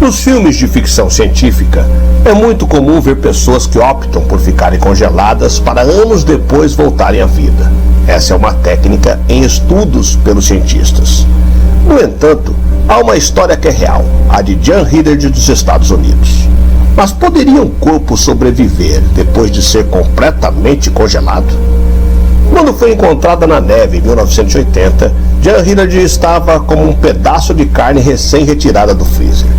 Nos filmes de ficção científica, é muito comum ver pessoas que optam por ficarem congeladas para anos depois voltarem à vida. Essa é uma técnica em estudos pelos cientistas. No entanto, há uma história que é real, a de Jan Hillard dos Estados Unidos. Mas poderia um corpo sobreviver depois de ser completamente congelado? Quando foi encontrada na neve em 1980, Jan Hillard estava como um pedaço de carne recém-retirada do freezer.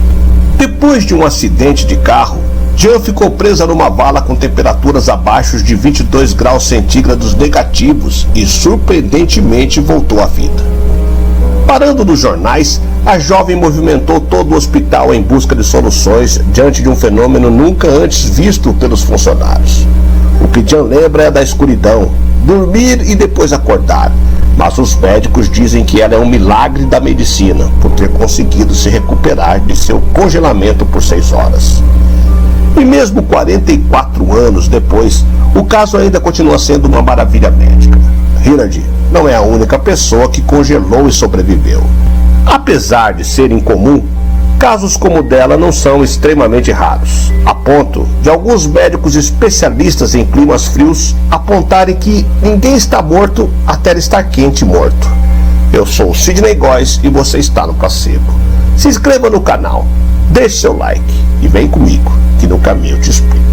Depois de um acidente de carro, Jan ficou presa numa vala com temperaturas abaixo de 22 graus centígrados negativos e surpreendentemente voltou à vida. Parando nos jornais, a jovem movimentou todo o hospital em busca de soluções diante de um fenômeno nunca antes visto pelos funcionários. O que Jan lembra é da escuridão, dormir e depois acordar, mas os médicos dizem que ela é um milagre da medicina por ter conseguido se recuperar de seu congelamento por 6 horas. E mesmo 44 anos depois, o caso ainda continua sendo uma maravilha médica. Hillard não é a única pessoa que congelou e sobreviveu. Apesar de ser incomum, casos como o dela não são extremamente raros, a ponto de alguns médicos especialistas em climas frios apontarem que ninguém está morto até estar quente e morto. Eu sou o Sidney Góes e você está no Placebo. Se inscreva no canal, deixe seu like e vem comigo que no caminho eu te explico.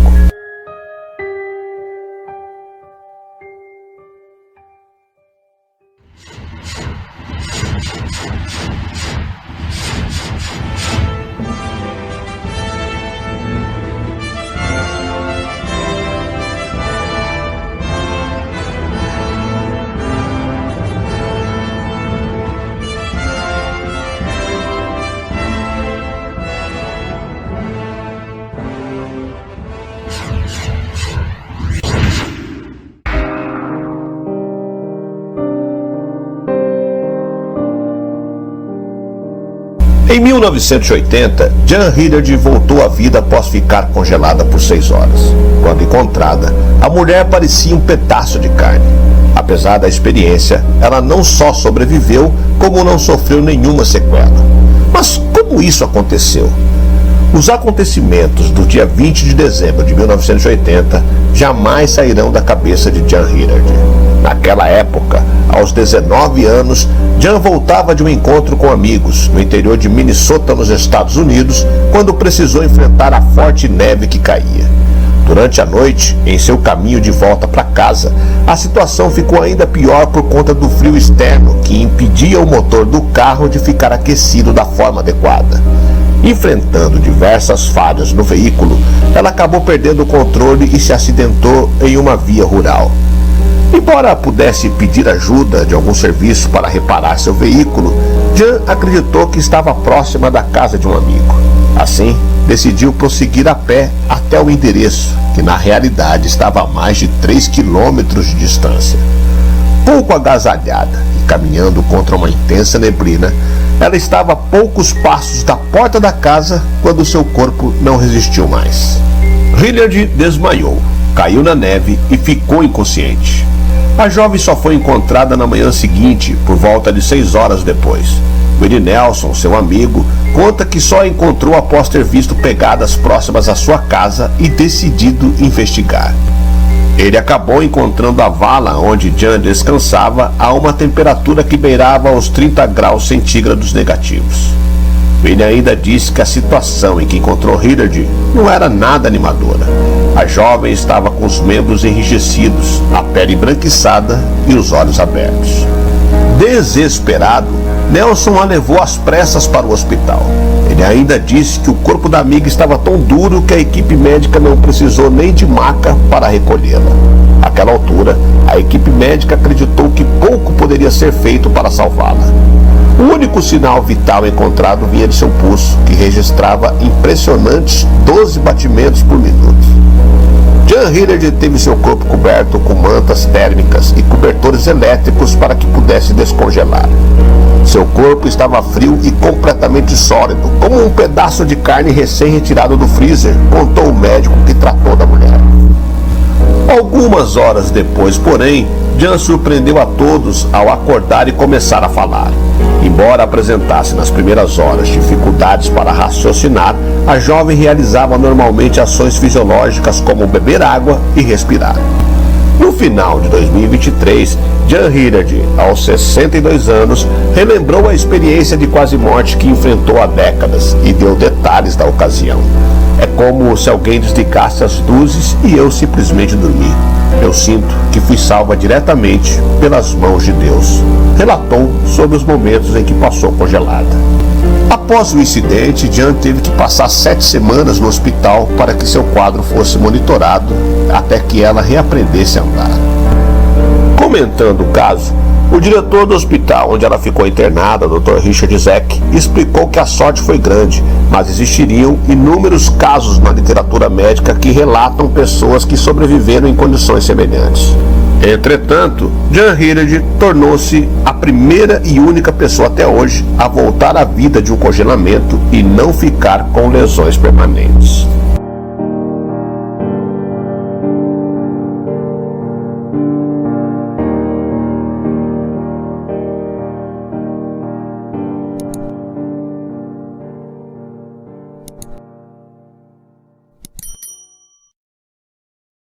Em 1980, Jan Hillard voltou à vida após ficar congelada por 6 horas. Quando encontrada, a mulher parecia um pedaço de carne. Apesar da experiência, ela não só sobreviveu, como não sofreu nenhuma sequela. Mas como isso aconteceu? Os acontecimentos do dia 20 de dezembro de 1980 jamais sairão da cabeça de Jan Hillard. Naquela época, aos 19 anos, Jan voltava de um encontro com amigos no interior de Minnesota, nos Estados Unidos, quando precisou enfrentar a forte neve que caía. Durante a noite, em seu caminho de volta para casa, a situação ficou ainda pior por conta do frio externo que impedia o motor do carro de ficar aquecido da forma adequada. Enfrentando diversas falhas no veículo, ela acabou perdendo o controle e se acidentou em uma via rural. Embora pudesse pedir ajuda de algum serviço para reparar seu veículo, Jan acreditou que estava próxima da casa de um amigo. Assim, decidiu prosseguir a pé até o endereço, que na realidade estava a mais de 3 quilômetros de distância. Pouco agasalhada e caminhando contra uma intensa neblina, ela estava a poucos passos da porta da casa quando seu corpo não resistiu mais. Hillard desmaiou, caiu na neve e ficou inconsciente. A jovem só foi encontrada na manhã seguinte, por volta de 6 horas depois. Willie Nelson, seu amigo, conta que só a encontrou após ter visto pegadas próximas à sua casa e decidido investigar. Ele acabou encontrando a vala onde Jan descansava a uma temperatura que beirava os 30 graus centígrados negativos. Ele ainda disse que a situação em que encontrou Hillard não era nada animadora. A jovem estava com os membros enrijecidos, a pele embranquiçada e os olhos abertos. Desesperado, Nelson a levou às pressas para o hospital. Ele ainda disse que o corpo da amiga estava tão duro que a equipe médica não precisou nem de maca para recolhê-la. Naquela altura, a equipe médica acreditou que pouco poderia ser feito para salvá-la. O único sinal vital encontrado vinha de seu pulso, que registrava impressionantes 12 batimentos por minuto. Jan Hillard teve seu corpo coberto com mantas térmicas e cobertores elétricos para que pudesse descongelar. Seu corpo estava frio e completamente sólido, como um pedaço de carne recém-retirado do freezer, contou o médico que tratou da mulher. Algumas horas depois, porém, Jan surpreendeu a todos ao acordar e começar a falar. Em Embora apresentasse nas primeiras horas dificuldades para raciocinar, a jovem realizava normalmente ações fisiológicas como beber água e respirar. No final de 2023, Jan Hillard, aos 62 anos, relembrou a experiência de quase morte que enfrentou há décadas e deu detalhes da ocasião. É como se alguém desligasse as luzes e eu simplesmente dormi. Eu sinto que fui salva diretamente pelas mãos de Deus. Relatou sobre os momentos em que passou congelada. Após o incidente, Jan teve que passar 7 semanas no hospital para que seu quadro fosse monitorado até que ela reaprendesse a andar. Comentando o caso, o diretor do hospital onde ela ficou internada, Dr. Richard Zeck, explicou que a sorte foi grande, mas existiriam inúmeros casos na literatura médica que relatam pessoas que sobreviveram em condições semelhantes. Entretanto, Jan Hillard tornou-se a primeira e única pessoa até hoje a voltar à vida de um congelamento e não ficar com lesões permanentes.